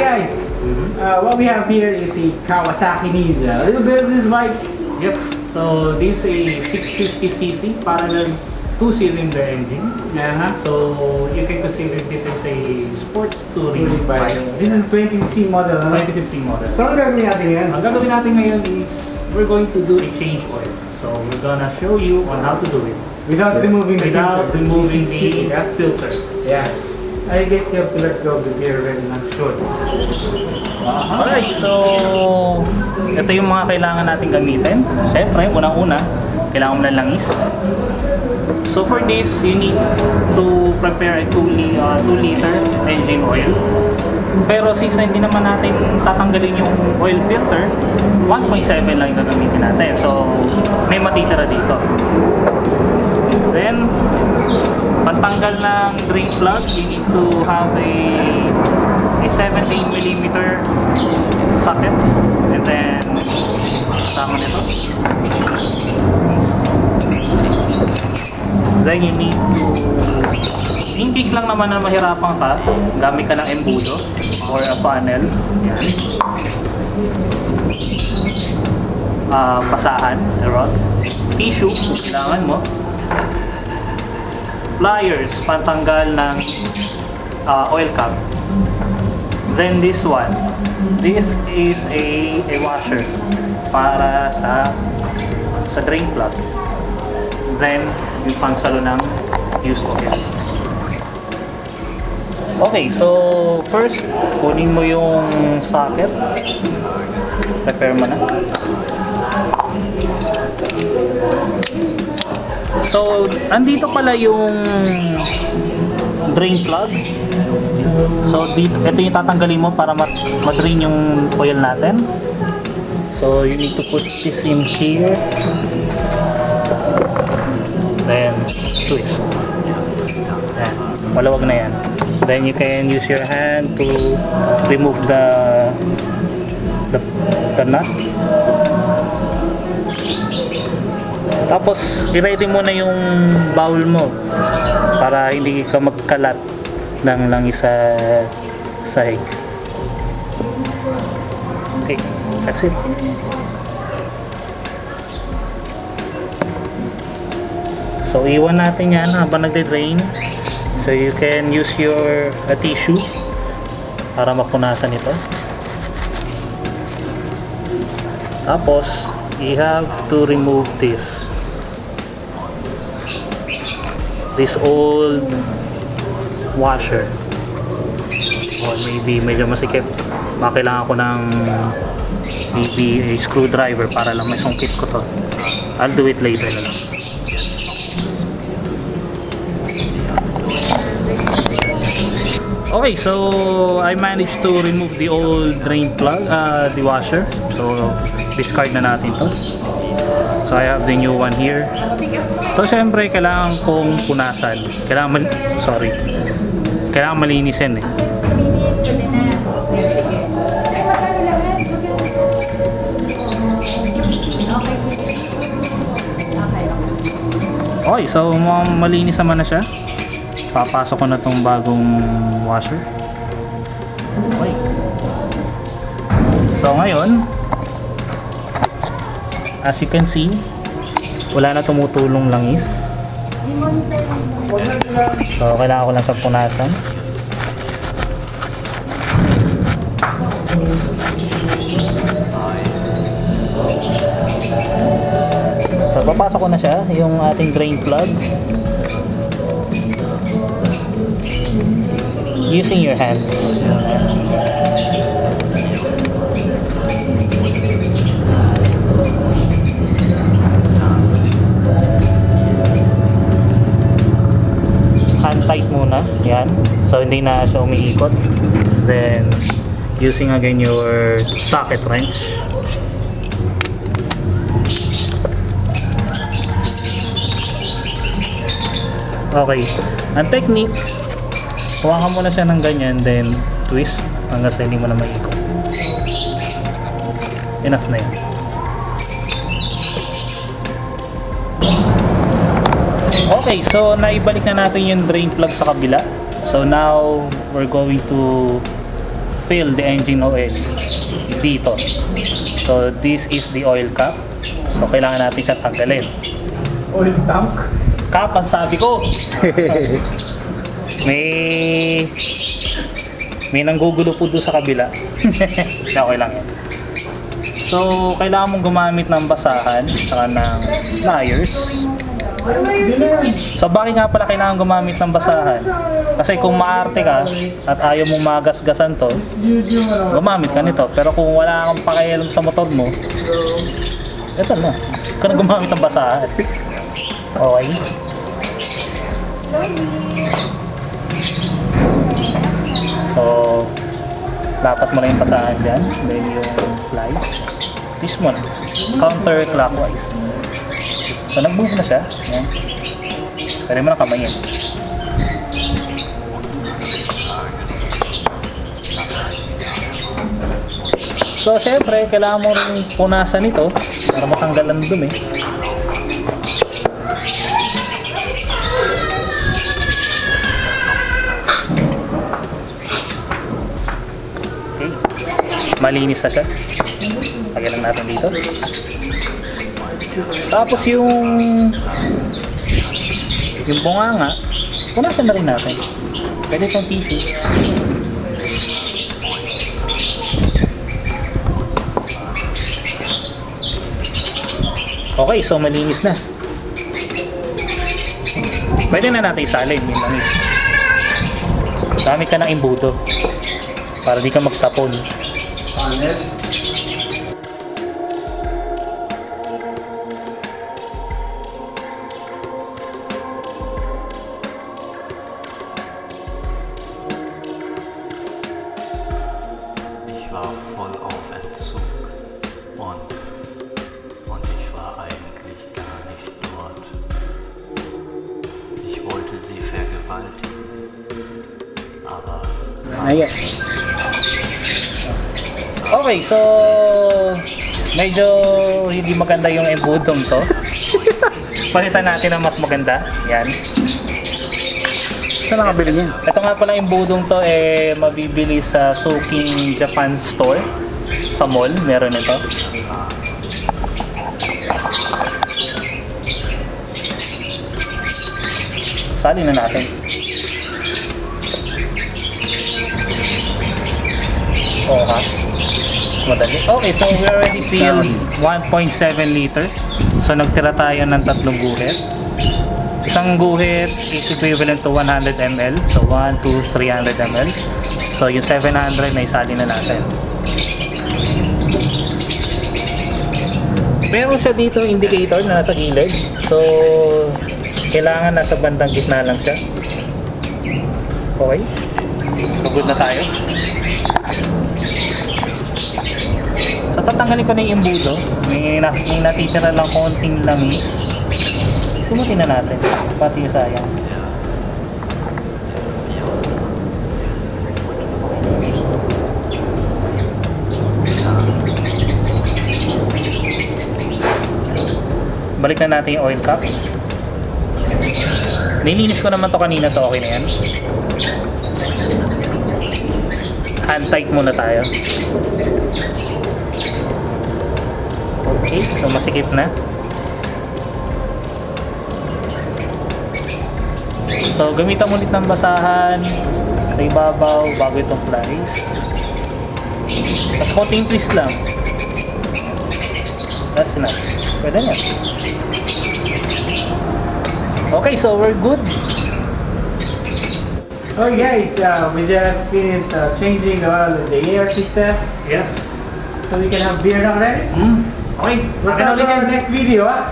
guys, what we have here is a Kawasaki Ninja. A little bit of this bike. Yep. So this is a 650cc parallel two-cylinder engine. So you can consider this as a sports touring bike. This is 2015 model. 2015 model. So ano gagawin natin ngayon? Ang gagawin natin ngayon is we're going to do a change oil. So we're gonna show you on how to do it. Without removing the filter. Yes. I guess you have to let go of the gear already, not sure. Alright, so ito yung mga kailangan natin gamitin. Siyempre, unang-una, kailangan mo ng langis. So for this, you need to prepare a 2-liter engine oil. Pero since hindi naman natin tatanggalin yung oil filter, 1.7 lang yung gagamitin natin. So may matitira dito. Then, pantanggal ng drain plug, you need to have a 17mm socket. And then, sama nito. Then you need to, in case lang naman na mahirapan ka, gamit ka ng embudo or a funnel. Yan. Basahan, rod. Tissue, kailangan mo. Pliers, pantanggal ng oil cap. Then this one. This is a washer para sa drain plug. Then yung pangsalo ng used oil. Okay, so first kunin mo yung socket. Prepare mo na. So, andito pala yung drain plug. So, dito, ito yung tatanggalin mo para ma-drain yung oil natin. So, you need to put this in here. Then, twist. Yan. Malawag na yan. Then, you can use your hand to remove the nut. Tapos, i-ready mo na yung bowl mo para hindi ka magkalat ng langis sa sahig. Okay, that's it. So, iwan natin yan habang nagde-drain. So, you can use your tissue para mapunasan ito. Tapos, you have to remove this old washer, or maybe medyo masikip, kailangan ko ng maybe a screwdriver para lang masungkit ko to. I'll do it later na lang. Okay, so I managed to remove the old drain plug, the washer. So discard na natin to. So I have the new one here. So syempre kailangan kong punasan. Kailangan malinisin eh. Okay, so malinis naman na siya. Papasok ko na tong bagong washer. Okay. So ngayon, as you can see, wala na tumutulong langis. So kailangan ko lang sa punasan. So papasok ko na siya, yung ating drain plug. Using your hands. Hand tight muna, yan. So hindi na siya umiikot. Then using again your socket wrench. Okay. Ang technique, hawakan mo na siya ng ganyan, then twist hanggang sa hindi mo na maikot. Enough na yan. Okay, so naibalik na natin yung drain plug sa kabila. So now we're going to fill the engine oil dito. So this is the oil cap. So kailangan natin siya tanggalin. Oil tank. Cap ang sabi ko. may nanggugulo po doon sa kabila. Okay lang yan. So kailangan mong gumamit ng basahan saka ng pliers. So bakit nga pala kailangan gumamit ng basahan? Kasi kung maarte ka at ayaw mong magasgasan to, gumamit ka nito. Pero kung wala kang pakialam sa motor mo, ito na. Huwag ka na gumamit ng basahan. Okay? So, dapat mo na yung basahan dyan. Then yung flies. This one, counterclockwise. So, nag-move na siya. Ayan. Pwede mo na kamayin. So, syempre, kailangan mo rin punasan ito para matanggal ang dumi. Okay. Malinis na siya. Lagyan lang natin dito. Tapos yung bunganga, punasan na rin natin. Pwede itong tissue. Okay, so malinis na. Pwede na natin isalin yung langis. Gamit ka ng imbudo para di ka magtapon. Ich war voll auf Entzug und ich war eigentlich gar nicht dort. Ich wollte sie vergewaltigen, aber Ayan. Okay, so medyo hindi maganda yung embudong to. Palitan natin ng mas maganda. Yan. Saan nakabili niyan? Ito nga pala yung budong to mabibili sa Suking Japan Store. Sa mall, meron ito. Salin na natin. Ha? Madali. Okay, so we already filled 1.7 liter. So nagtira tayo ng 3 guhit. Isang guhit is equivalent to 100 ml. So 1, 2, 300 ml. So yung 700 na isali na natin. Meron siya dito indicator na nasa gilid. So kailangan nasa bandang gitna lang siya. Okay. So good na tayo. So tatanggalin ko na yung imbudo. May natitira lang konting langis. Sumutin na natin. Pati yung sayang. Balik na natin yung oil cap. Nilinis ko naman to kanina, to okay na yan. Hand tight muna tayo. Okay, so masikip na. So gamitan mo ulit ng basahan sa ibabaw bago itong flies. Tapos konting twist lang. That's enough. Pwede na. Okay, so we're good. Okay guys, we just finished changing the oil of the AR6F. Yes. So we can have beer now already. Okay, What's up for our next video, huh?